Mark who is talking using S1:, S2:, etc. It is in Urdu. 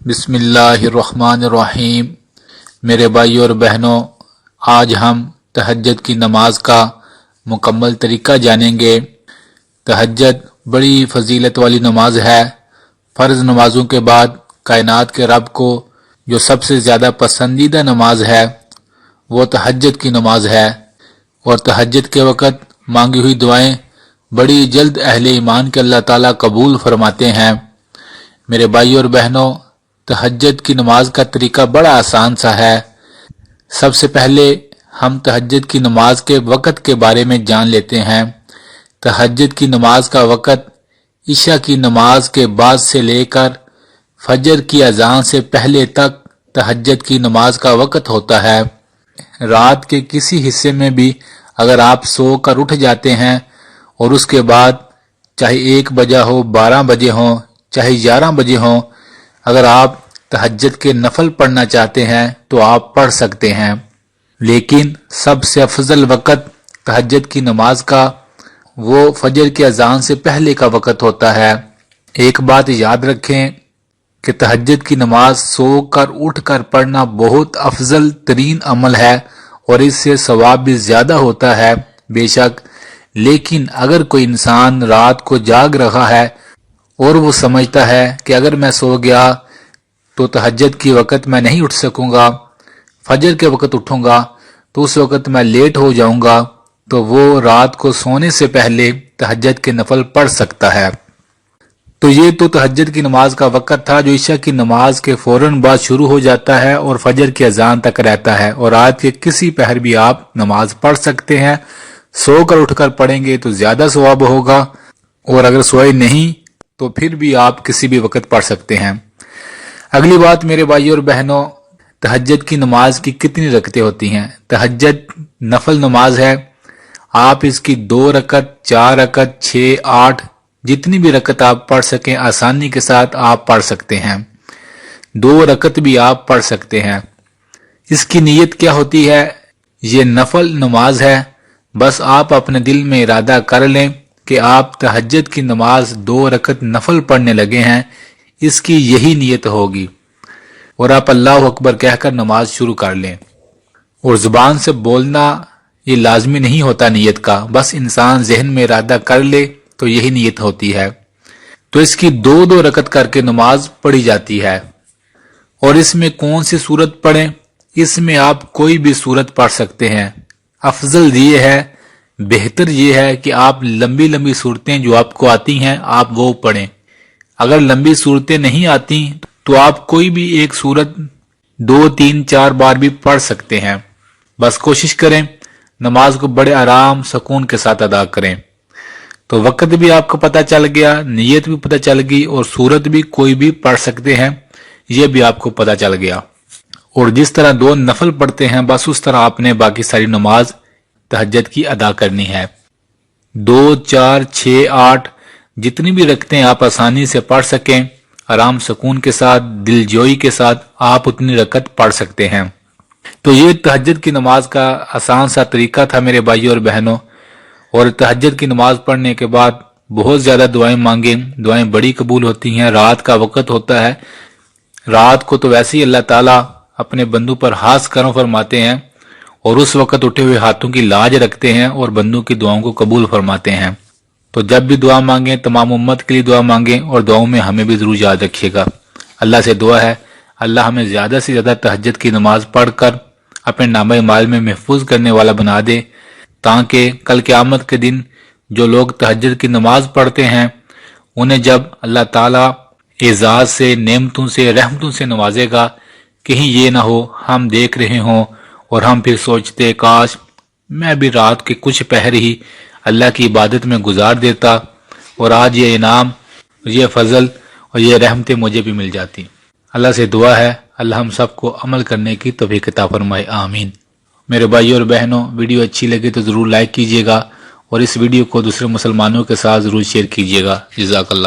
S1: بسم اللہ الرحمن الرحیم۔ میرے بھائیو اور بہنوں، آج ہم تہجد کی نماز کا مکمل طریقہ جانیں گے۔ تہجد بڑی فضیلت والی نماز ہے۔ فرض نمازوں کے بعد کائنات کے رب کو جو سب سے زیادہ پسندیدہ نماز ہے وہ تہجد کی نماز ہے، اور تہجد کے وقت مانگی ہوئی دعائیں بڑی جلد اہل ایمان کے اللہ تعالیٰ قبول فرماتے ہیں۔ میرے بھائیو اور بہنوں، تہجد کی نماز کا طریقہ بڑا آسان سا ہے۔ سب سے پہلے ہم تہجد کی نماز کے وقت کے بارے میں جان لیتے ہیں۔ تہجد کی نماز کا وقت عشاء کی نماز کے بعد سے لے کر فجر کی اذان سے پہلے تک تہجد کی نماز کا وقت ہوتا ہے۔ رات کے کسی حصے میں بھی اگر آپ سو کر اٹھ جاتے ہیں اور اس کے بعد چاہے 1 بجے ہو، 12 بجے ہوں، چاہے 11 بجے ہوں، اگر آپ تہجد کے نفل پڑھنا چاہتے ہیں تو آپ پڑھ سکتے ہیں، لیکن سب سے افضل وقت تہجد کی نماز کا وہ فجر کی اذان سے پہلے کا وقت ہوتا ہے۔ ایک بات یاد رکھیں کہ تہجد کی نماز سو کر اٹھ کر پڑھنا بہت افضل ترین عمل ہے اور اس سے ثواب بھی زیادہ ہوتا ہے بے شک، لیکن اگر کوئی انسان رات کو جاگ رہا ہے اور وہ سمجھتا ہے کہ اگر میں سو گیا تو تہجد کی وقت میں نہیں اٹھ سکوں گا، فجر کے وقت اٹھوں گا تو اس وقت میں لیٹ ہو جاؤں گا، تو وہ رات کو سونے سے پہلے تہجد کے نفل پڑھ سکتا ہے۔ تو یہ تو تہجد کی نماز کا وقت تھا جو عشاء کی نماز کے فوراً بعد شروع ہو جاتا ہے اور فجر کی اذان تک رہتا ہے، اور رات کے کسی پہر بھی آپ نماز پڑھ سکتے ہیں۔ سو کر اٹھ کر پڑھیں گے تو زیادہ ثواب ہوگا، اور اگر سوئے نہیں تو پھر بھی آپ کسی بھی وقت پڑھ سکتے ہیں۔ اگلی بات میرے بھائیو اور بہنوں، تہجد کی نماز کی کتنی رکعتیں ہوتی ہیں؟ تہجد نفل نماز ہے، آپ اس کی 2 رکعت، 4 رکعت، 6، 8 جتنی بھی رکعت آپ پڑھ سکیں آسانی کے ساتھ آپ پڑھ سکتے ہیں۔ 2 رکعت بھی آپ پڑھ سکتے ہیں۔ اس کی نیت کیا ہوتی ہے؟ یہ نفل نماز ہے، بس آپ اپنے دل میں ارادہ کر لیں کہ آپ تہجد کی نماز 2 رکعت نفل پڑھنے لگے ہیں، اس کی یہی نیت ہوگی، اور آپ اللہ اکبر کہہ کر نماز شروع کر لیں۔ اور زبان سے بولنا یہ لازمی نہیں ہوتا نیت کا، بس انسان ذہن میں ارادہ کر لے تو یہی نیت ہوتی ہے۔ تو اس کی 2 رکعت کر کے نماز پڑھی جاتی ہے۔ اور اس میں کون سی سورت پڑھیں؟ اس میں آپ کوئی بھی سورت پڑھ سکتے ہیں۔ افضل یہ ہے، بہتر یہ ہے کہ آپ لمبی لمبی صورتیں جو آپ کو آتی ہیں آپ وہ پڑھیں۔ اگر لمبی صورتیں نہیں آتی تو آپ کوئی بھی ایک صورت 2، 3، 4 بار بھی پڑھ سکتے ہیں، بس کوشش کریں نماز کو بڑے آرام سکون کے ساتھ ادا کریں۔ تو وقت بھی آپ کو پتہ چل گیا، نیت بھی پتہ چل گئی، اور صورت بھی کوئی بھی پڑھ سکتے ہیں یہ بھی آپ کو پتہ چل گیا۔ اور جس طرح 2 نفل پڑھتے ہیں بس اس طرح آپ نے باقی ساری نماز تہجد کی ادا کرنی ہے۔ 2، 4، 6، 8 جتنی بھی رکعتیں آپ آسانی سے پڑھ سکیں، آرام سکون کے ساتھ، دل جوئی کے ساتھ آپ اتنی رکعت پڑھ سکتے ہیں۔ تو یہ تہجد کی نماز کا آسان سا طریقہ تھا میرے بھائیو اور بہنوں۔ اور تہجد کی نماز پڑھنے کے بعد بہت زیادہ دعائیں مانگیں، دعائیں بڑی قبول ہوتی ہیں۔ رات کا وقت ہوتا ہے، رات کو تو ویسے ہی اللہ تعالیٰ اپنے بندوں پر خاص کرم فرماتے ہیں، اور اس وقت اٹھے ہوئے ہاتھوں کی لاج رکھتے ہیں اور بندوں کی دعاؤں کو قبول فرماتے ہیں۔ تو جب بھی دعا مانگیں تمام امت کے لیے دعا مانگیں، اور دعاؤں میں ہمیں بھی ضرور یاد رکھیے گا۔ اللہ سے دعا ہے اللہ ہمیں زیادہ سے زیادہ تہجد کی نماز پڑھ کر اپنے نامہ اعمال میں محفوظ کرنے والا بنا دے، تاکہ کل قیامت کے دن جو لوگ تہجد کی نماز پڑھتے ہیں انہیں جب اللہ تعالیٰ اعزاز سے، نعمتوں سے، رحمتوں سے نوازے گا، کہیں یہ نہ ہو ہم دیکھ رہے ہوں اور ہم پھر سوچتے کاش میں بھی رات کے کچھ پہر ہی اللہ کی عبادت میں گزار دیتا اور آج یہ انعام، یہ فضل اور یہ رحمتیں مجھے بھی مل جاتی۔ اللہ سے دعا ہے اللہ ہم سب کو عمل کرنے کی توفیق عطا فرمائے، آمین۔ میرے بھائیو اور بہنوں، ویڈیو اچھی لگے تو ضرور لائک کیجیے گا، اور اس ویڈیو کو دوسرے مسلمانوں کے ساتھ ضرور شیئر کیجیے گا۔ جزاک اللہ۔